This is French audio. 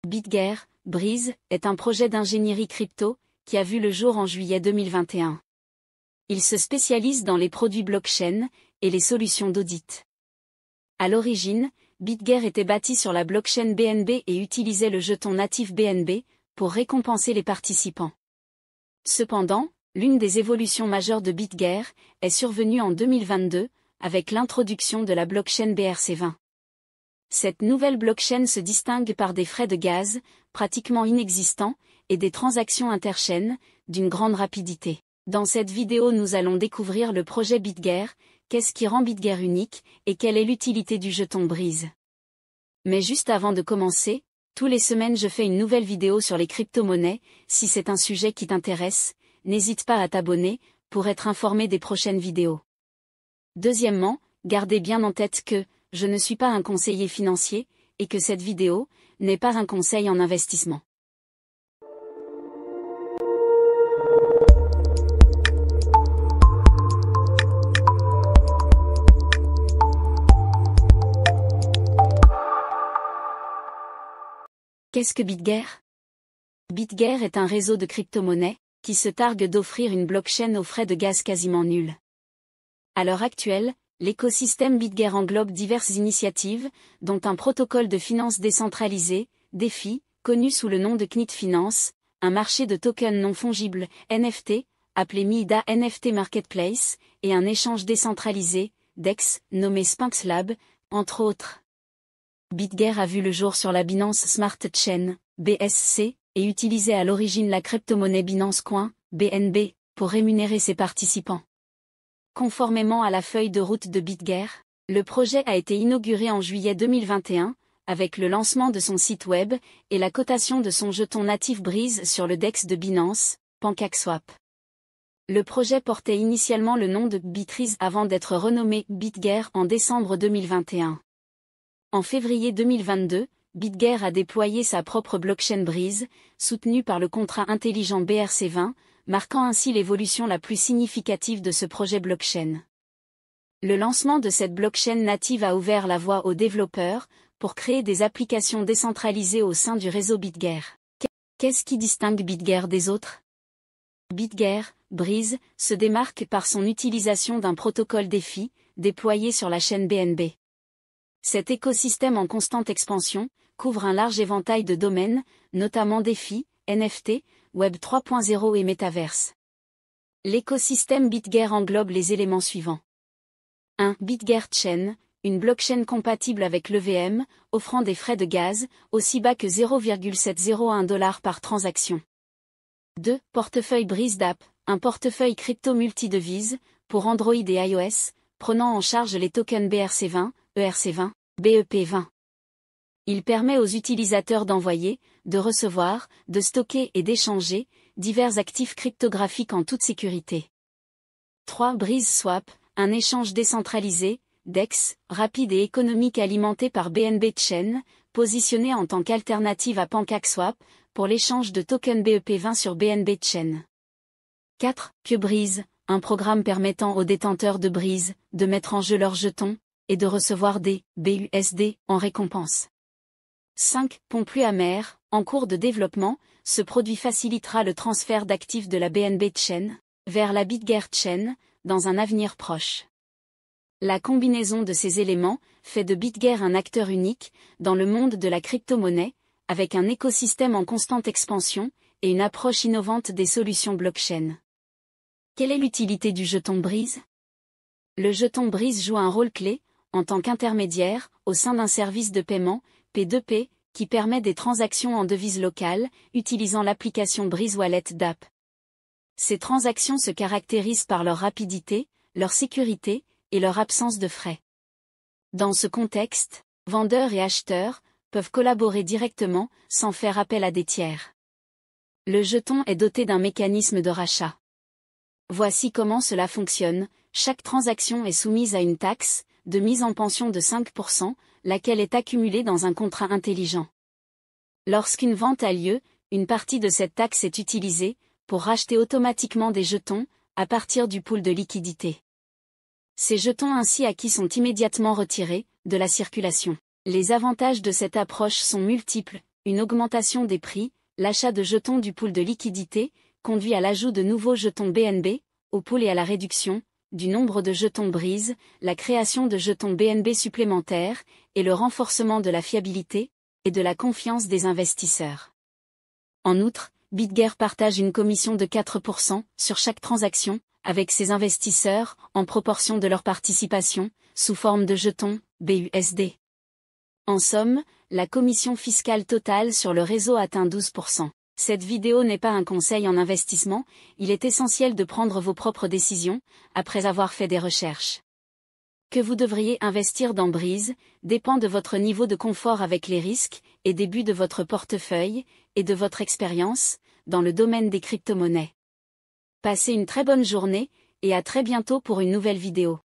BitGear, Breeze, est un projet d'ingénierie crypto, qui a vu le jour en juillet 2021. Il se spécialise dans les produits blockchain, et les solutions d'audit. À l'origine, BitGear était bâti sur la blockchain BNB et utilisait le jeton natif BNB, pour récompenser les participants. Cependant, l'une des évolutions majeures de BitGear, est survenue en 2022, avec l'introduction de la blockchain BRC20. Cette nouvelle blockchain se distingue par des frais de gaz, pratiquement inexistants, et des transactions interchaînes, d'une grande rapidité. Dans cette vidéo nous allons découvrir le projet BitGear, qu'est-ce qui rend BitGear unique, et quelle est l'utilité du jeton Breeze. Mais juste avant de commencer, tous les semaines je fais une nouvelle vidéo sur les crypto-monnaies, si c'est un sujet qui t'intéresse, n'hésite pas à t'abonner, pour être informé des prochaines vidéos. Deuxièmement, gardez bien en tête que, je ne suis pas un conseiller financier, et que cette vidéo, n'est pas un conseil en investissement. Qu'est-ce que BitGear? BitGear est un réseau de crypto-monnaies, qui se targue d'offrir une blockchain aux frais de gaz quasiment nuls. À l'heure actuelle, l'écosystème BitGear englobe diverses initiatives, dont un protocole de finance décentralisé, DeFi, connu sous le nom de Knit Finance, un marché de tokens non fongibles, NFT, appelé MIDA NFT Marketplace, et un échange décentralisé, DEX, nommé Sphinx Lab, entre autres. BitGear a vu le jour sur la Binance Smart Chain, BSC, et utilisait à l'origine la crypto-monnaie Binance Coin, BNB, pour rémunérer ses participants. Conformément à la feuille de route de BitGear, le projet a été inauguré en juillet 2021, avec le lancement de son site web, et la cotation de son jeton natif Breeze sur le DEX de Binance, PancakeSwap. Le projet portait initialement le nom de Bitreeze avant d'être renommé BitGear en décembre 2021. En février 2022, BitGear a déployé sa propre blockchain Breeze, soutenue par le contrat intelligent BRC20, marquant ainsi l'évolution la plus significative de ce projet blockchain. Le lancement de cette blockchain native a ouvert la voie aux développeurs, pour créer des applications décentralisées au sein du réseau BitGear. Qu'est-ce qui distingue BitGear des autres? BitGear, Breeze, se démarque par son utilisation d'un protocole DeFi, déployé sur la chaîne BNB. Cet écosystème en constante expansion, couvre un large éventail de domaines, notamment DeFi, NFT, Web 3.0 et Metaverse. L'écosystème BitGear englobe les éléments suivants. 1. BitGear Chain, une blockchain compatible avec l'EVM, offrant des frais de gaz, aussi bas que 0,701 $ par transaction. 2. Portefeuille Breeze d'App, un portefeuille crypto multidevise, pour Android et iOS, prenant en charge les tokens BRC20, ERC20, BEP20. Il permet aux utilisateurs d'envoyer, de recevoir, de stocker et d'échanger, divers actifs cryptographiques en toute sécurité. 3. Breeze Swap, un échange décentralisé, DEX, rapide et économique alimenté par BNB Chain, positionné en tant qu'alternative à PancakeSwap, pour l'échange de tokens BEP20 sur BNB Chain. 4. Breeze, un programme permettant aux détenteurs de Breeze, de mettre en jeu leurs jetons, et de recevoir des BUSD en récompense. 5. Pont plus amer, en cours de développement, ce produit facilitera le transfert d'actifs de la BNB Chain, vers la BitGear Chain, dans un avenir proche. La combinaison de ces éléments, fait de BitGear un acteur unique, dans le monde de la crypto-monnaie, avec un écosystème en constante expansion, et une approche innovante des solutions blockchain. Quelle est l'utilité du jeton Breeze? Le jeton Breeze joue un rôle clé, en tant qu'intermédiaire, au sein d'un service de paiement, P2P, qui permet des transactions en devise locale, utilisant l'application Breeze Wallet d'App. Ces transactions se caractérisent par leur rapidité, leur sécurité, et leur absence de frais. Dans ce contexte, vendeurs et acheteurs, peuvent collaborer directement, sans faire appel à des tiers. Le jeton est doté d'un mécanisme de rachat. Voici comment cela fonctionne, chaque transaction est soumise à une taxe, de mise en pension de 5%, laquelle est accumulée dans un contrat intelligent. Lorsqu'une vente a lieu, une partie de cette taxe est utilisée, pour racheter automatiquement des jetons, à partir du pool de liquidité. Ces jetons ainsi acquis sont immédiatement retirés, de la circulation. Les avantages de cette approche sont multiples, Une augmentation des prix, l'achat de jetons du pool de liquidité, conduit à l'ajout de nouveaux jetons BNB, au pool et à la réduction du nombre de jetons Breeze, la création de jetons BNB supplémentaires, et le renforcement de la fiabilité et de la confiance des investisseurs. En outre, BitGare partage une commission de 4% sur chaque transaction, avec ses investisseurs, en proportion de leur participation, sous forme de jetons, BUSD. En somme, la commission fiscale totale sur le réseau atteint 12%. Cette vidéo n'est pas un conseil en investissement, il est essentiel de prendre vos propres décisions, après avoir fait des recherches. Que vous devriez investir dans Breeze, dépend de votre niveau de confort avec les risques, et des buts de votre portefeuille, et de votre expérience, dans le domaine des crypto-monnaies. Passez une très bonne journée, et à très bientôt pour une nouvelle vidéo.